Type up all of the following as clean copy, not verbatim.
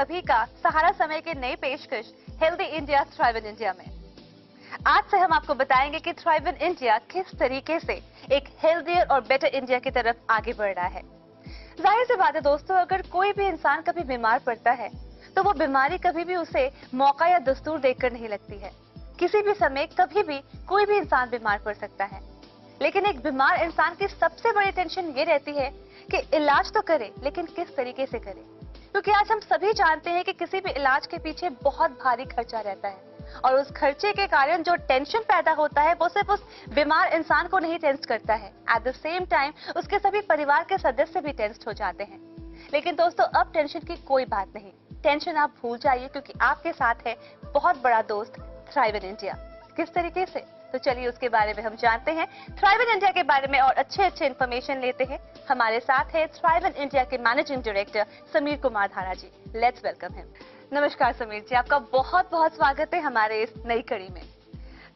सभी का सहारा समय की नई पेशकश healthy India thrive in India में। आज से हम आपको बताएंगे कि थ्राइव इन इंडिया किस तरीके से एक हेल्दियर और बेटर इंडिया की तरफ आगे बढ़ रहा है। जाहिर सी बात है दोस्तों, अगर कोई भी इंसान कभी बीमार पड़ता है तो वो बीमारी कभी भी उसे मौका या दस्तूर देखकर नहीं लगती है। किसी भी समय कभी भी कोई भी इंसान बीमार पड़ सकता है, लेकिन एक बीमार इंसान की सबसे बड़ी टेंशन ये रहती है कि इलाज तो करे, लेकिन किस तरीके से करे। क्योंकि आज हम सभी जानते हैं कि किसी भी इलाज के पीछे बहुत भारी खर्चा रहता है, और उस खर्चे के कारण जो टेंशन पैदा होता है वो सिर्फ उस बीमार इंसान को नहीं टेंस करता है, एट द सेम टाइम उसके सभी परिवार के सदस्य भी टेंस हो जाते हैं। लेकिन दोस्तों, अब टेंशन की कोई बात नहीं, टेंशन आप भूल जाइए, क्योंकि आपके साथ है बहुत बड़ा दोस्त थ्राइव इन इंडिया। किस तरीके से, तो चलिए उसके बारे में हम जानते हैं, थ्राइव इन इंडिया के बारे में और अच्छे इन्फॉर्मेशन लेते हैं। हमारे साथ है थ्राइव इन इंडिया के मैनेजिंग डायरेक्टर समीर कुमार धारा जी। Let's welcome him. नमस्कार समीर जी, आपका बहुत बहुत स्वागत है हमारे इस नई कड़ी में।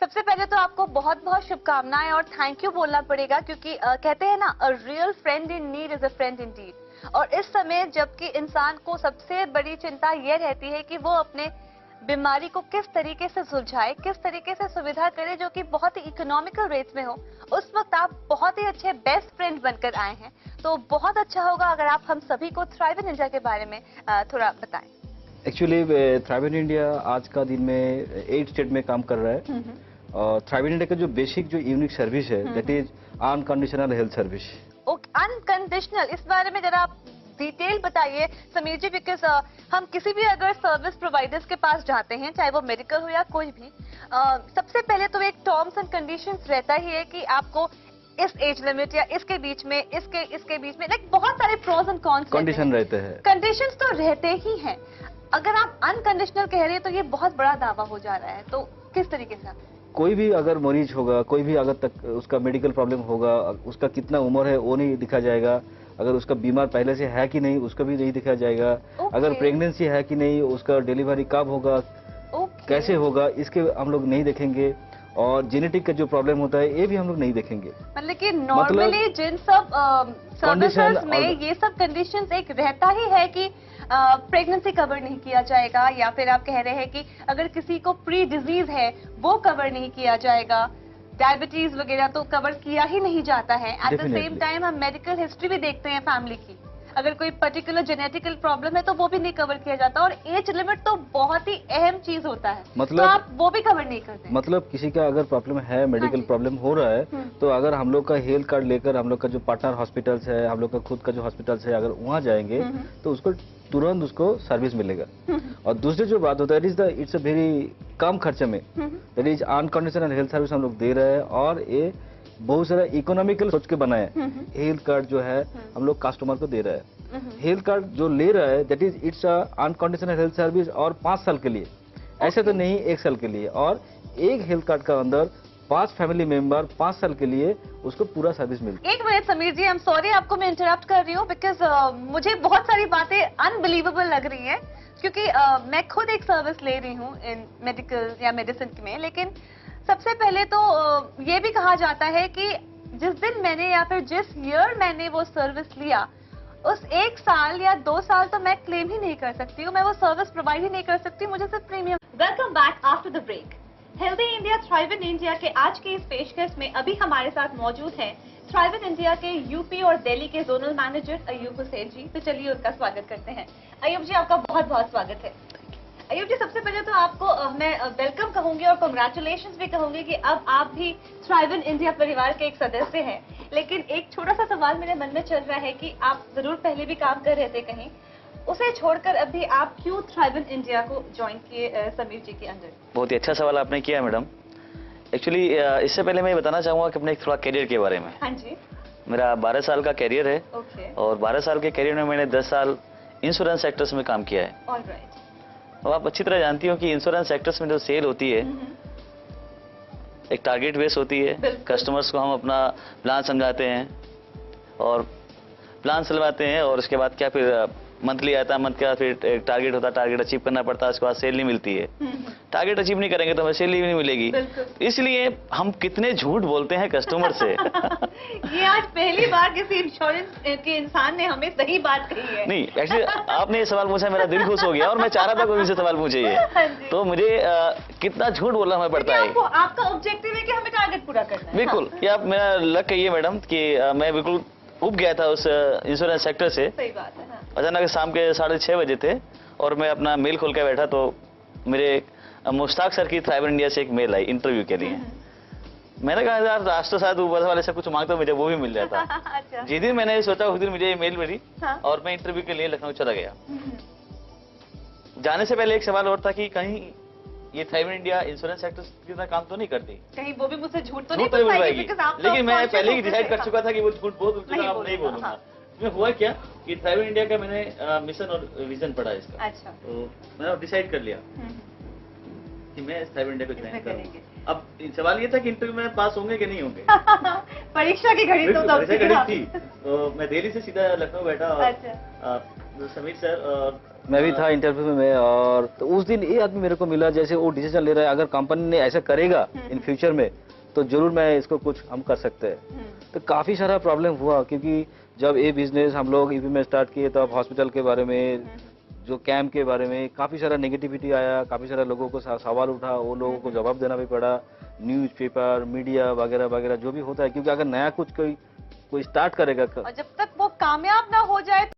सबसे पहले तो आपको बहुत बहुत शुभकामनाएं और थैंक यू बोलना पड़ेगा, क्योंकि कहते हैं ना, a real friend in need is a friend in deed. और इस समय जबकि इंसान को सबसे बड़ी चिंता यह रहती है कि वो अपने बीमारी को किस तरीके से सुलझाए, किस तरीके से सुविधा करे जो कि बहुत ही इकोनॉमिकल रेट्स में हो, उस वक्त आप बहुत ही अच्छे बेस्ट फ्रेंड बनकर आए हैं। तो बहुत अच्छा होगा अगर आप हम सभी को थ्राइव इन इंडिया के बारे में थोड़ा बताएं। एक्चुअली थ्राइव इन इंडिया आज का दिन में 8 स्टेट में काम कर रहा है। और थ्राइव इन इंडिया का जो बेसिक जो यूनिक सर्विस है that is unconditional health service. Okay, unconditional, इस बारे में जरा आप डिटेल बताइए समीर जी, बिकॉज हम किसी भी अगर सर्विस प्रोवाइडर्स के पास जाते हैं, चाहे वो मेडिकल हो या कोई भी, सबसे पहले तो एक टर्म्स एंड कंडीशंस रहता ही है कि आपको इस एज लिमिट या इसके बीच में, इसके बीच में, लाइक बहुत सारे प्रोज एंड कॉन्स कंडीशन रहते हैं। कंडीशंस तो रहते ही हैं। अगर आप अनकंडीशनल कह रहे हैं तो ये बहुत बड़ा दावा हो जा रहा है, तो किस तरीके से? कोई भी अगर मरीज होगा, कोई भी अगर तक उसका मेडिकल प्रॉब्लम होगा, उसका कितना उम्र है वो नहीं दिखा जाएगा, अगर उसका बीमार पहले से है कि नहीं उसका भी नहीं दिखा जाएगा, अगर प्रेगनेंसी है कि नहीं, उसका डिलीवरी कब होगा, कैसे होगा, इसके हम लोग नहीं देखेंगे। और जेनेटिक का जो प्रॉब्लम होता है ये भी हम लोग नहीं देखेंगे। मतलब कि नॉर्मली जिन सब सर्विसेज में ये सब कंडीशंस एक रहता ही है कि प्रेगनेंसी कवर नहीं किया जाएगा, या फिर आप कह रहे हैं कि अगर किसी को प्री डिजीज है वो कवर नहीं किया जाएगा, डायबिटीज वगैरह तो कवर किया ही नहीं जाता है। एट द सेम टाइम हम मेडिकल हिस्ट्री भी देखते हैं फैमिली की, अगर कोई पर्टिकुलर जेनेटिकल प्रॉब्लम है तो वो भी नहीं कवर किया जाता। और एज लिमिट तो बहुत ही अहम चीज होता है, मतलब तो आप वो भी कवर नहीं करते। मतलब किसी का अगर प्रॉब्लम है, मेडिकल प्रॉब्लम हो रहा है, तो अगर हम लोग का हेल्थ कार्ड लेकर हम लोग का जो पार्टनर हॉस्पिटल्स है, हम लोग का खुद का जो हॉस्पिटल्स है, अगर वहाँ जाएंगे तो उसको तुरंत उसको सर्विस मिलेगा। और दूसरी जो बात होता है इट्स अ वेरी कम खर्चे में, that is unconditional health service हम लोग दे रहे हैं। और ये बहुत सारा इकोनॉमिकल सोच के बना है। हेल्थ कार्ड जो है हम लोग कस्टमर को दे रहा है। हेल्थ कार्ड जो ले रहा है that is it's unconditional health service, और 5 साल के लिए, ऐसे तो नहीं 1 साल के लिए। और एक हेल्थ कार्ड का अंदर 5 फैमिली मेंबर 5 साल के लिए उसको पूरा सर्विस मिलती है। 1 minute Sameer ji, I am sorry आपको मैं इंटरप्ट कर रही हूँ, बिकॉज मुझे बहुत सारी बातें अनबिलीवेबल लग रही है, क्योंकि मैं खुद एक सर्विस ले रही हूँ इन मेडिकल या मेडिसिन में। लेकिन सबसे पहले तो ये भी कहा जाता है कि जिस दिन मैंने या फिर जिस ईयर मैंने वो सर्विस लिया, उस 1 साल या 2 साल तो मैं क्लेम ही नहीं कर सकती हूँ, मैं वो सर्विस प्रोवाइड ही नहीं कर सकती, मुझे सिर्फ premium. Welcome back after the break. Healthy India thrive in India के आज के इस पेशकश में अभी हमारे साथ मौजूद हैं थ्राइव इन इंडिया के यूपी और दिल्ली के जोनल मैनेजर अयूब हुसैन जी। तो चलिए उनका स्वागत करते हैं। अयूब जी, आपका बहुत बहुत स्वागत है। अयूब जी, सबसे पहले तो आपको मैं वेलकम कहूंगी और कांग्रेचुलेशंस भी कहूंगी कि अब आप भी थ्राइव इन इंडिया परिवार के एक सदस्य हैं। लेकिन एक छोटा सा सवाल मेरे मन में चल रहा है कि आप जरूर पहले भी काम कर रहे थे कहीं, उसे छोड़कर अभी आप क्यों थ्राइव इन इंडिया को ज्वाइन किए समीर जी के अंदर? बहुत ही अच्छा सवाल आपने किया मैडम। एक्चुअली इससे पहले मैं बताना चाहूंगा कि अपने थोड़ा करियर के बारे में। हाँ जी। मेरा 12 साल का करियर है। और 12 साल के करियर में मैंने 10 साल इंश्योरेंस सेक्टर्स में काम किया है। ऑलराइट। और आप अच्छी तरह जानती हो कि इंश्योरेंस सेक्टर्स में जो सेल होती है एक टारगेट बेस होती है। कस्टमर्स को हम अपना प्लान समझाते हैं और प्लान चलवाते हैं, और उसके बाद क्या फिर मंथली आता है, मंथ का फिर एक टारगेट होता है, टारगेट अचीव करना पड़ता है, उसके बाद सेल नहीं मिलती है। टारगेट अचीव नहीं करेंगे तो हमें सेल भी नहीं मिलेगी। इसलिए हम कितने झूठ बोलते हैं कस्टमर से। ये आज पहली बार किसी इंश्योरेंस के इंसान ने हमें सही बात कही है। नहीं, एक्चुअली आपने ये सवाल पूछा, मेरा दिल खुश हो गया और मैं चाह रहा था कोई मुझसे सवाल पूछे ये। हाँ जी। तो मुझे कितना झूठ बोलना हमें पड़ता है। आपको आपका ऑब्जेक्टिव है कि हमें टारगेट पूरा करना है। बिल्कुल, ये आप मेरा लक कहिए मैडम कि मैं बिल्कुल उब गया था उस इंश्योरेंस सेक्टर से। सही बात है। हाँ। अचानक शाम के 6:30 बजे थे और मैं अपना मेल खोल के बैठा तो मेरे मुश्ताक सर की थ्राइव इंडिया से एक मेल आई इंटरव्यू के लिए। मैंने कहा यार राष्ट्र शायद ऊपर वाले से कुछ मांगता मुझे वो भी मिल जाता। अच्छा। जिस दिन मैंने सोचा उस दिन मुझे ये मेल मिली हाँ। और मैं इंटरव्यू के लिए लखनऊ चला गया। जाने से पहले एक सवाल और था कि कहीं ये थ्राइव इंडिया इंश्योरेंस सेक्टर की तरह काम तो नहीं करती, कहीं वो भी मुझसे झूठ तो झूठ नहीं तो नहीं बोल बोल पाएगी। because आप तो लेकिन मैं conscious पहले ही होकर डिसाइड कर देखा। चुका था कि वो झूठ बहुत नहीं नहीं बोलूंगा, बोलूंगा। हाँ। इसमें हुआ क्या कि थ्राइव इंडिया का मैंने मिशन और विजन पढ़ा इसका। अच्छा। तो मैंने डिसाइड कर लिया कि मैं इस थ्राइव इंडिया को ज्वाइन इसमें करूंगा। करेंगे। अब सवाल ये था कि इंटरव्यू में पास होंगे कि नहीं होंगे। परीक्षा की घड़ी तो बिल्कुल, तब परीक्षा थी। घड़ी हाँ। थी। तो मैं दिल्ली से सीधा लखनऊ बैठा और अच्छा। समीर सर और मैं भी था इंटरव्यू में। और तो उस दिन ये आदमी मेरे को मिला जैसे वो डिसीजन ले रहा है, अगर कंपनी ने ऐसा करेगा इन फ्यूचर में तो जरूर मैं इसको कुछ हम कर सकते हैं। तो काफी सारा प्रॉब्लम हुआ क्योंकि जब ये बिजनेस हम लोग यूपी में स्टार्ट किए तब हॉस्पिटल के बारे में, जो कैंप के बारे में काफी सारा नेगेटिविटी आया, काफी सारा लोगों को सवाल उठा, वो लोगों को जवाब देना भी पड़ा, न्यूज़पेपर मीडिया वगैरह वगैरह जो भी होता है, क्योंकि अगर नया कुछ कोई स्टार्ट करेगा और जब तक वो कामयाब ना हो जाए